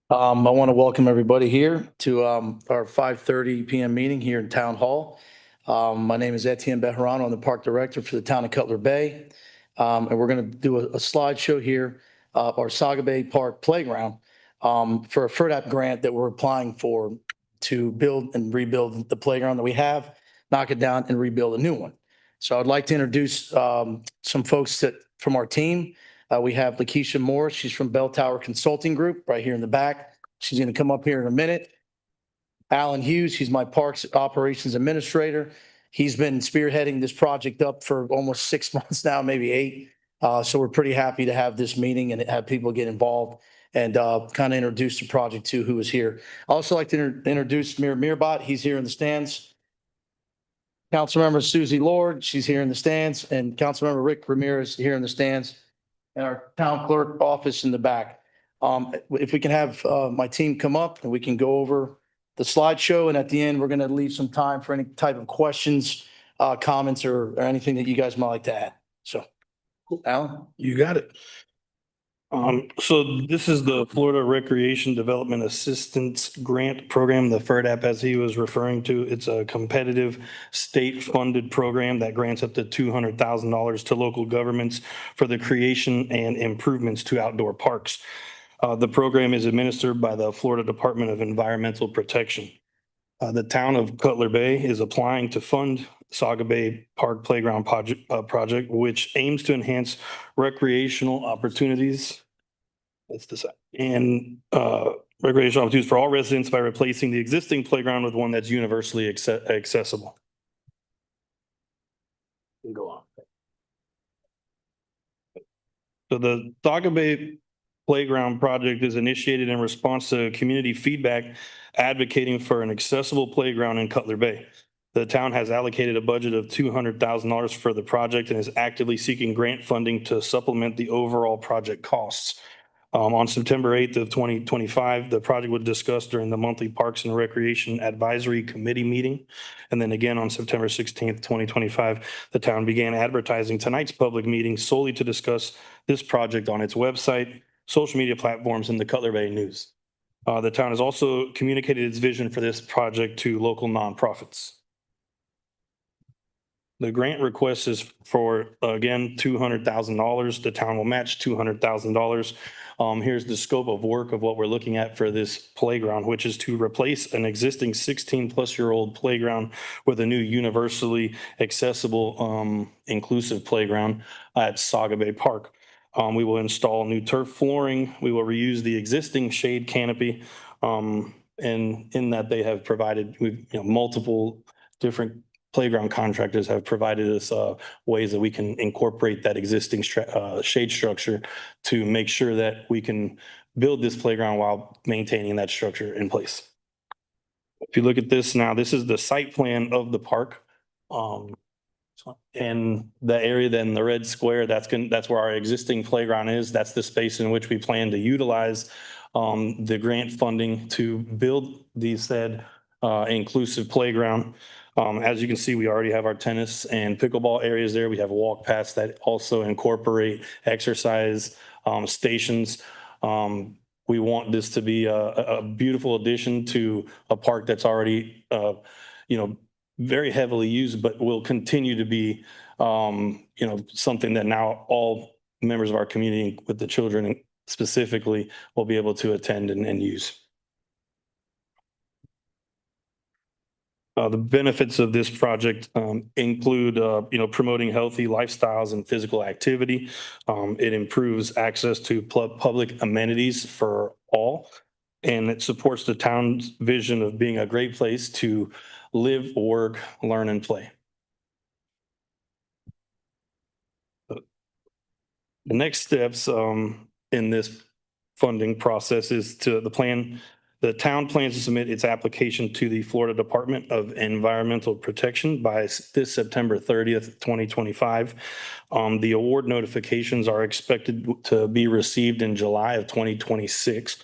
I want to welcome everybody here to our 5:30 p.m. meeting here in Town Hall. My name is Etienne Bejarano. I'm the Park Director for the Town of Cutler Bay. And we're going to do a slideshow here, our Saga Bay Park Playground, for a FERDAP grant that we're applying for to build and rebuild the playground that we have, knock it down and rebuild a new one. So I'd like to introduce some folks from our team. We have Lakeisha Moore. She's from Bell Tower Consulting Group right here in the back. She's going to come up here in a minute. Alan Hughes, he's my Parks Operations Administrator. He's been spearheading this project up for almost 6 months now, maybe 8. So we're pretty happy to have this meeting and have people get involved and kind of introduce the project to who is here. I also like to introduce Mir Mirbot. He's here in the stands. Councilmember Susie Lord, she's here in the stands, and Councilmember Rick Ramirez here in the stands, and our town clerk office in the back. If we can have my team come up and we can go over the slideshow, and at the end, we're going to leave some time for any type of questions, comments, or anything that you guys might like to add. So, Alan? You got it. So this is the Florida Recreation Development Assistance Grant Program, the FERDAP, as he was referring to. It's a competitive state-funded program that grants up to $200,000 to local governments for the creation and improvements to outdoor parks. The program is administered by the Florida Department of Environmental Protection. The town of Cutler Bay is applying to fund Saga Bay Park Playground project, which aims to enhance recreational opportunities. That's the side. And recreational opportunities for all residents by replacing the existing playground with one that's universally accessible. Go on. So the Saga Bay Playground project is initiated in response to community feedback advocating for an accessible playground in Cutler Bay. The town has allocated a budget of $200,000 for the project and is actively seeking grant funding to supplement the overall project costs. On September 8th of 2025, the project was discussed during the monthly Parks and Recreation Advisory Committee meeting. And then again on September 16th, 2025, the town began advertising tonight's public meeting solely to discuss this project on its website, social media platforms, and the Cutler Bay News. The town has also communicated its vision for this project to local nonprofits. The grant request is for, again, $200,000. The town will match $200,000. Here's the scope of work of what we're looking at for this playground, which is to replace an existing 16-plus-year-old playground with a new universally accessible, inclusive playground at Saga Bay Park. We will install new turf flooring. We will reuse the existing shade canopy. And in that they have provided multiple different playground contractors have provided us ways that we can incorporate that existing shade structure to make sure that we can build this playground while maintaining that structure in place. If you look at this now, this is the site plan of the park. And the area then the red square, that's where our existing playground is. That's the space in which we plan to utilize the grant funding to build the said inclusive playground. As you can see, we already have our tennis and pickleball areas there. We have walk paths that also incorporate exercise stations. We want this to be a beautiful addition to a park that's already, very heavily used, but will continue to be, something that now all members of our community with the children specifically will be able to attend and use. The benefits of this project include, promoting healthy lifestyles and physical activity. It improves access to public amenities for all, and it supports the town's vision of being a great place to live, work, learn, and play. The next steps in this funding process is the town plans to submit its application to the Florida Department of Environmental Protection by this September 30th, 2025. The award notifications are expected to be received in July of 2026.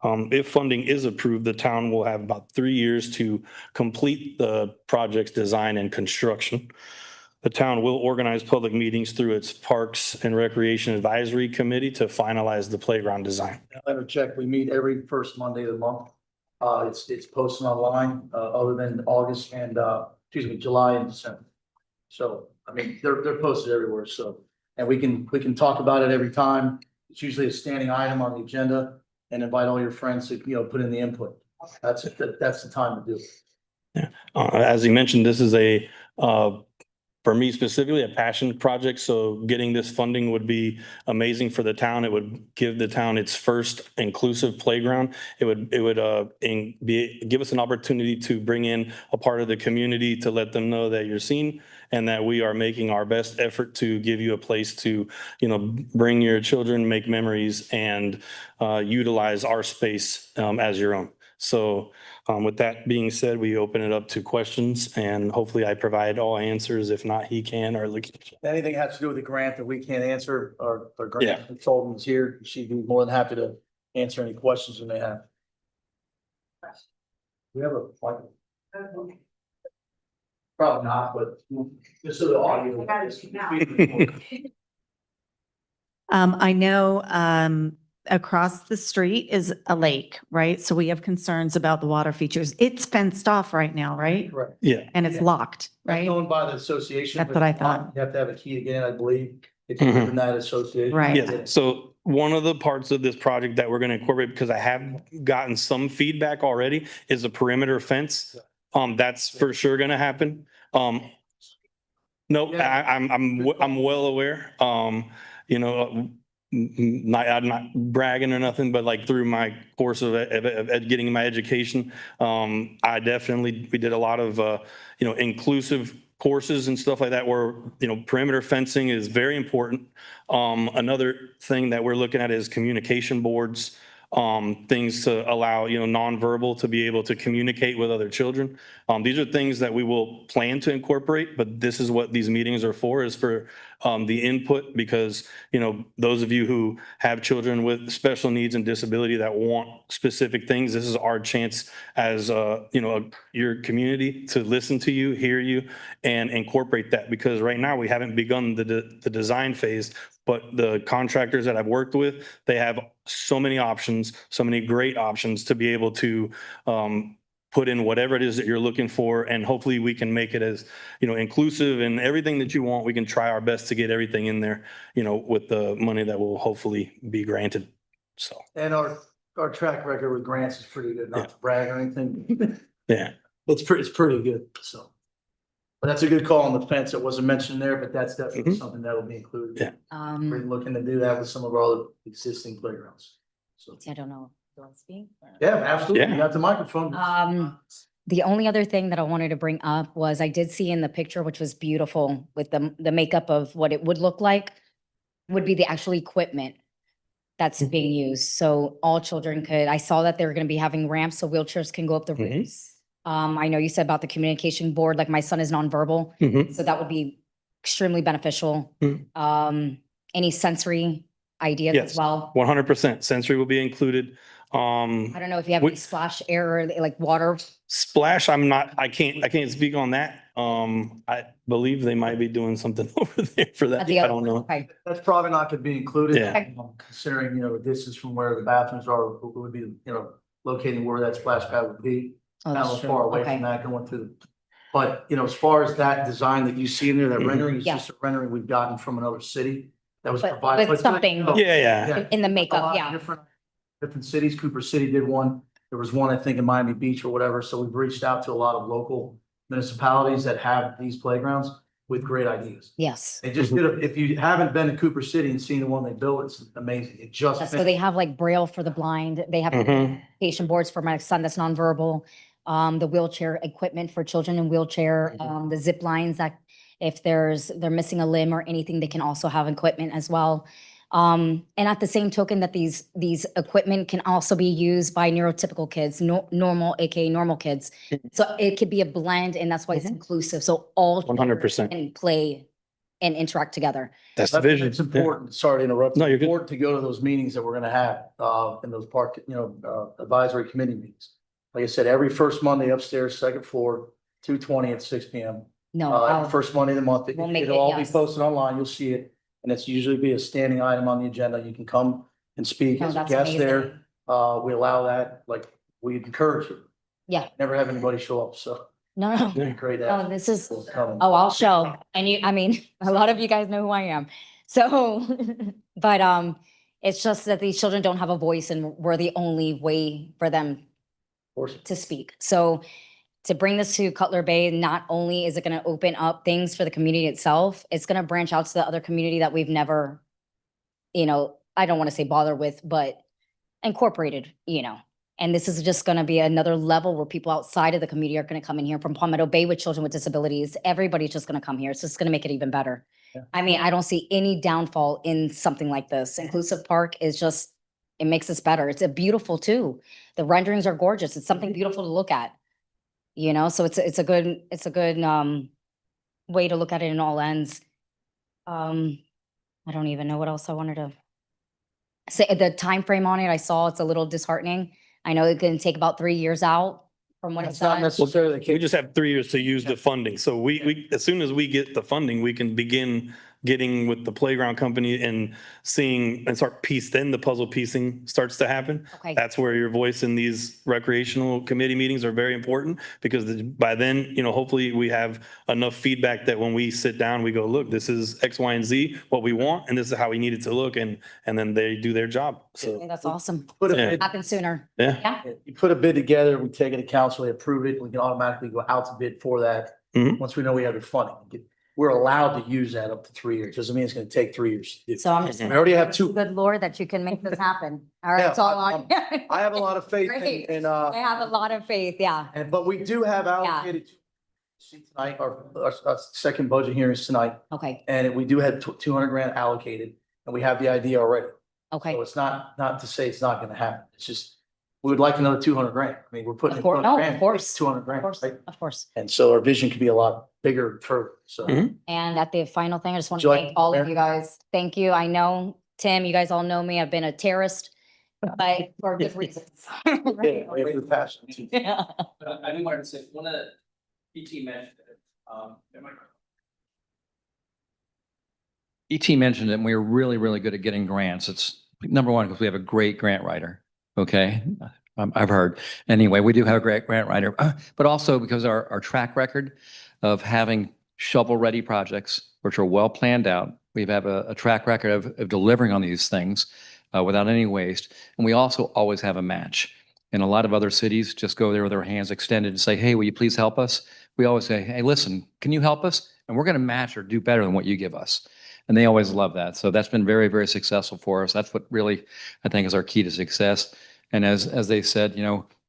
If funding is approved, the town will have about 3 years to complete the project's design and construction. the town will organize public meetings through its Parks and Recreation Advisory Committee to finalize the playground design. Let me check. We meet every first Monday of the month. It's posted online, other than August and, July and December. So, I mean, they're posted everywhere, so, and we can talk about it every time. It's usually a standing item on the agenda and invite all your friends to, put in the input. That's it. That's the time to do it. As you mentioned, this is for me specifically, a passion project. So getting this funding would be amazing for the town. It would give the town its first inclusive playground. It would give us an opportunity to bring in a part of the community to let them know that you're seen and that we are making our best effort to give you a place to, bring your children, make memories, and utilize our space as your own. So with that being said, we open it up to questions, and hopefully I provide all answers. If not, he can, or Anything has to do with the grant that we can't answer, our Yeah. grant consultant is here. She'd be more than happy to answer any questions you may have. We have a mic. Probably not, but just so the audio. I know across the street is a lake, right? So we have concerns about the water features. It's fenced off right now, right? Correct. Yeah. And it's locked, That's right? owned by the association. That's but what I thought. You have to have a key to get in, I believe, if you live in that association. Right. Yeah, so one of the parts of this project that we're going to incorporate, because I have gotten some feedback already, is a perimeter fence. That's for sure going to happen. No, I'm well aware. I'm not bragging or nothing, but like through my course of getting my education, we did a lot of inclusive courses and stuff like that where perimeter fencing is very important. Another thing that we're looking at is communication boards, things to allow nonverbal to be able to communicate with other children. These are things that we will plan to incorporate, but this is what these meetings are for, is for the input, because those of you who have children with special needs and disability that want specific things, this is our chance as your community to listen to you, hear you, and incorporate that, because right now we haven't begun the design phase. But the contractors that I've worked with, they have so many options, so many great options to be able to put in whatever it is that you're looking for. And hopefully we can make it as, inclusive and everything that you want. We can try our best to get everything in there, with the money that will hopefully be granted. So. And our track record with grants is pretty good, not to brag or anything. Yeah. It's pretty good, so. But that's a good call on the fence. It wasn't mentioned there, but that's definitely something that will be included. Yeah. We're looking to do that with some of our other existing playgrounds. So, I don't know. Do I speak? yeah, absolutely. Yeah. You got the microphone. The only other thing that I wanted to bring up was I did see in the picture, which was beautiful with the makeup of what it would look like, would be the actual equipment that's being used. So all children I saw that they were going to be having ramps so wheelchairs can go up the ramps. I know you said about the communication board, like my son is nonverbal, so that would be extremely beneficial. Any sensory ideas Yes. as well? 100% sensory will be included. I don't know if you have any splash air or like water. Splash, I can't speak on that. I believe they might be doing something over there for that. I don't know. Okay. That's probably not gonna be included. Yeah. Considering, the distance from where the bathrooms are, would be, locating where that splash pad would be. Oh, Kind that's of true. far away Okay. from that going through. But, as far as that design that you see in there, that rendering is Yeah. just a rendering we've gotten from another city. That was But provided. with something- Yeah. In the A makeup, lot of yeah. Different cities. Cooper City did one. There was one, I think, in Miami Beach or whatever. So we've reached out to a lot of local municipalities that have these playgrounds with great ideas. Yes. They just did, if you haven't been to Cooper City and seen the one they built, it's amazing. It just. So they have like braille for the blind. They have communication boards for my son that's nonverbal. The wheelchair equipment for children in wheelchair, the zip lines that if they're missing a limb or anything, they can also have equipment as well. And at the same token that these equipment can also be used by neurotypical kids, normal, aka normal kids. So it could be a blend, and that's why it's inclusive. So all 100%. can play and interact together. That's the vision. It's important. Sorry to interrupt. No, you're It's good. important to go to those meetings that we're gonna have, in those park, advisory committee meetings. Like I said, every first Monday upstairs, second floor, 2:20 at 6 PM. No, First Monday of the month. We'll make It'll it, all be yes. posted online. You'll see it. And it's usually be a standing item on the agenda. You can come and speak No, as a that's guest there. amazing. We allow that, like, we encourage it. Yeah. Never have anybody show up, so No, no. it'd be great. to No, have this is, people come. oh, I'll show. And you, I mean, a lot of you guys know who I am. So, but, it's just that these children don't have a voice and we're the only way for them Of course. to speak. So to bring this to Cutler Bay, not only is it going to open up things for the community itself, it's going to branch out to the other community that we've never, I don't want to say bother with, but incorporated, And this is just going to be another level where people outside of the community are going to come in here from Palmetto Bay with children with disabilities. Everybody's just going to come here. It's just going to make it even better. Yeah. I mean, I don't see any downfall in something like this. Inclusive Park is just, it makes us better. It's a beautiful too. The renderings are gorgeous. It's something beautiful to look at. So it's a good way to look at it in all ends. I don't even know what else I wanted to say. The time frame on it, I saw it's a little disheartening. I know it can take about 3 years out from when it's That's not done. necessarily the We case. just have 3 years to use the funding. So we, as soon as we get the funding, we can begin getting with the playground company and seeing and start then the puzzle piecing starts to happen. Okay. That's where your voice in these recreational committee meetings are very important because by then, hopefully we have enough feedback that when we sit down, we go, look, this is X, Y, and Z, what we want, and this is how we need it to look. And then they do their job. I think So, that's awesome. Put a Yeah. bid, Happen sooner. yeah. Yeah. you put a bid together, we take it to council, they approve it, we can automatically go out to bid for that. Mhm. Once we know we have the funding. We're allowed to use that up to 3 years. Doesn't mean it's gonna take 3 years. to do. So I'm just. We already have two. Good Lord, that you can make this happen. All right, Yeah, it's all on. I have a lot of faith Great. in, I have a lot of faith, yeah. but we do have allocated tonight, our second budget hearing is tonight, Okay, and we do have 200 grand allocated, and we have the idea already. okay. So it's not to say it's not gonna happen. It's just, we would like another 200 grand. I mean, we're putting Of in course, 200 no, grand, of course. 200 Of grand, course, right? of course. And so our vision could be a lot bigger and further, so. Mhm. And at the final thing, I just want Would to you like thank all of Mayor? you guys. Thank you. I know, Tim, you guys all know me. I've been a terrorist, but for good reasons. Yeah, we have the passion. Yeah. I do want to say, one of the PT mentioned, ET mentioned it, and we're really, really good at getting grants. It's number one, because we have a great grant writer. Okay. I've heard. Anyway, we do have a great grant writer, but also because our track record of having shovel-ready projects, which are well planned out. We have a track record of delivering on these things without any waste. And we also always have a match. And a lot of other cities just go there with their hands extended and say, hey, will you please help us? We always say, hey, listen, can you help us? And we're going to match or do better than what you give us. And they always love that. So that's been very, very successful for us. That's what really, I think, is our key to success. And as they said,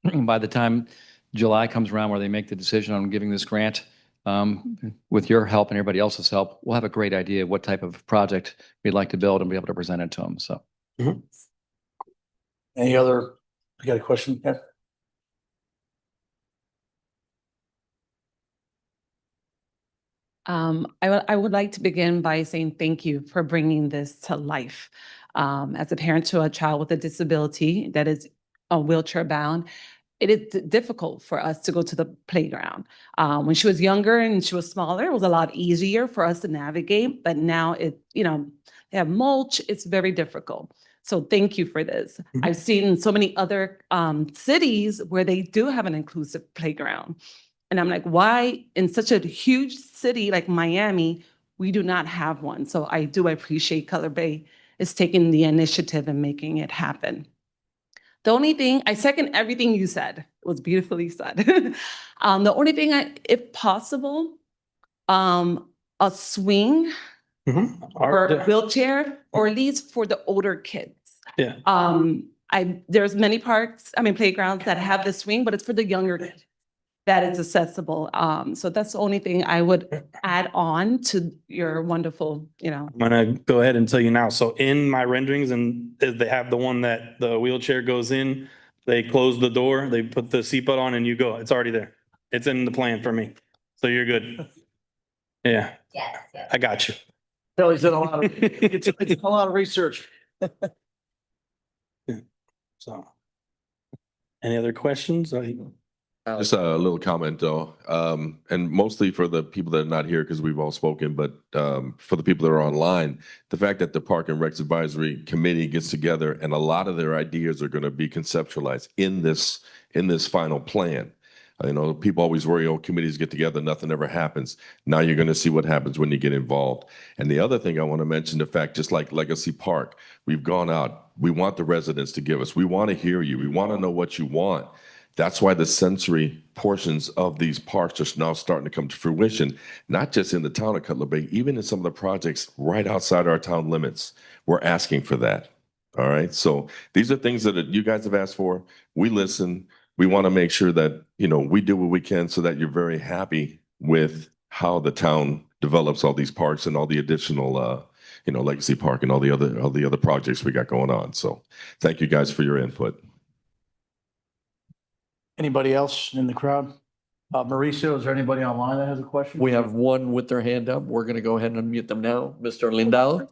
by the time July comes around where they make the decision on giving this grant, with your help and everybody else's help, we'll have a great idea of what type of project we'd like to build and be able to present it to them. So. Any other, you got a question? Yeah. I would like to begin by saying thank you for bringing this to life. As a parent to a child with a disability that is wheelchair bound, it is difficult for us to go to the playground. When she was younger and she was smaller, it was a lot easier for us to navigate, but now they have mulch, it's very difficult. So thank you for this. I've seen so many other cities where they do have an inclusive playground. And I'm like, why in such a huge city like Miami, we do not have one? So I do appreciate Cutler Bay is taking the initiative and making it happen. The only thing, I second everything you said. It was beautifully said. The only thing, if possible, a swing or a wheelchair, or at least for the older kids. Yeah. There's many playgrounds that have the swing, but it's for the younger kids that is accessible. So that's the only thing I would add on to your wonderful, I'm gonna go ahead and tell you now. So in my renderings, and they have the one that the wheelchair goes in, they close the door, they put the seatbelt on and you go. It's already there. It's in the plan for me. So you're good. Yeah, Yes, yes. I got you. Kelly's done a lot of, it's a lot of research. So, any other questions? Just a little comment though, and mostly for the people that are not here because we've all spoken, but for the people that are online, the fact that the Park and Recs Advisory Committee gets together and a lot of their ideas are going to be conceptualized in this final plan. You know, people always worry, oh, committees get together, nothing ever happens. Now you're going to see what happens when you get involved. And the other thing I want to mention, the fact, just like Legacy Park, we've gone out. We want the residents to give us. We want to hear you. We want to know what you want. That's why the sensory portions of these parks are now starting to come to fruition, not just in the town of Cutler Bay, even in some of the projects right outside our town limits. We're asking for that. All right. So these are things that you guys have asked for. We listen. We want to make sure that, you know, we do what we can so that you're very happy with how the town develops all these parks and all the additional, you know, Legacy Park and all the other projects we got going on. So thank you guys for your input. Anybody else in the crowd? Mauricio, is there anybody online that has a question? We have one with their hand up. We're going to go ahead and unmute them now. Mr. Lindell.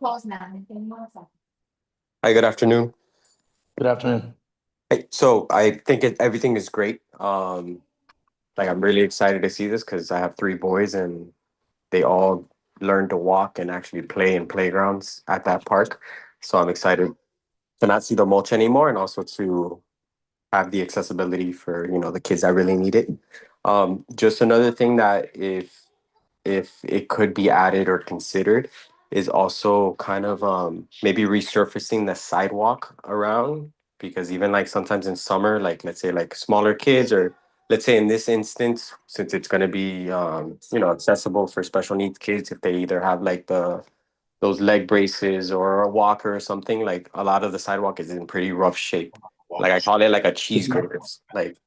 Hi, good afternoon. Good afternoon. Hey, so I think everything is great. Like I'm really excited to see this because I have 3 boys and they all learn to walk and actually play in playgrounds at that park. So I'm excited to not see the mulch anymore and also to have the accessibility for, you know, the kids that really need it. Just another thing that if it could be added or considered is also kind of maybe resurfacing the sidewalk around, because even like sometimes in summer, like let's say like smaller kids, or let's say in this instance, since it's going to be you know, accessible for special needs kids, if they either have like those leg braces or a walker or something, like a lot of the sidewalk is in pretty rough shape. Like I call it like a cheese grater. Like,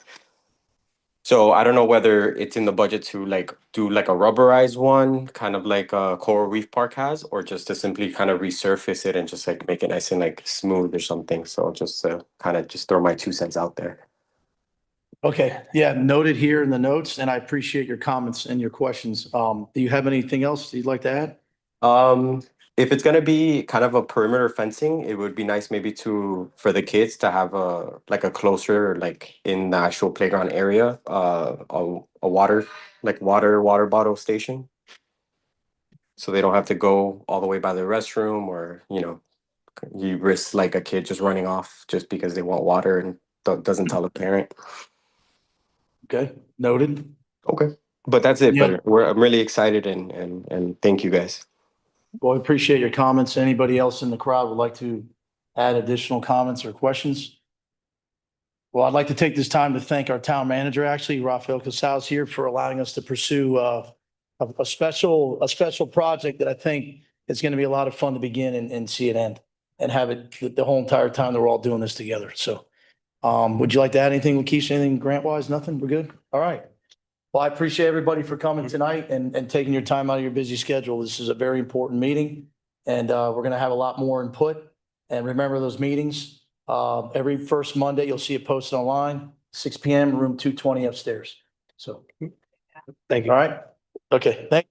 so I don't know whether it's in the budget to like do like a rubberized one, kind of like Coral Reef Park has, or just to simply kind of resurface it and just like make it nice and like smooth or something. So just to kind of just throw my 2 cents out there. Okay, yeah, noted here in the notes, and I appreciate your comments and your questions. Do you have anything else you'd like to add? If it's gonna be kind of a perimeter fencing, it would be nice maybe for the kids to have a like a closer, like in the actual playground area, a water bottle station. So they don't have to go all the way by the restroom, or, you know, you risk like a kid just running off just because they want water and doesn't tell a parent. Okay, noted. Okay, but that's it. Yeah. But I'm really excited and thank you guys. Well, I appreciate your comments. Anybody else in the crowd would like to add additional comments or questions? Well, I'd like to take this time to thank our town manager, actually, Rafael Casals here, for allowing us to pursue a special project that I think is going to be a lot of fun to begin and see it end and have it the whole entire time that we're all doing this together. So would you like to add anything, Lakeisha, anything grant wise? Nothing? We're good? All right. Well, I appreciate everybody for coming tonight and taking your time out of your busy schedule. This is a very important meeting, and we're going to have a lot more input. And remember those meetings, every first Monday, you'll see it posted online, 6 p.m., room 220 upstairs. So, Thank you. all right. Okay. Thank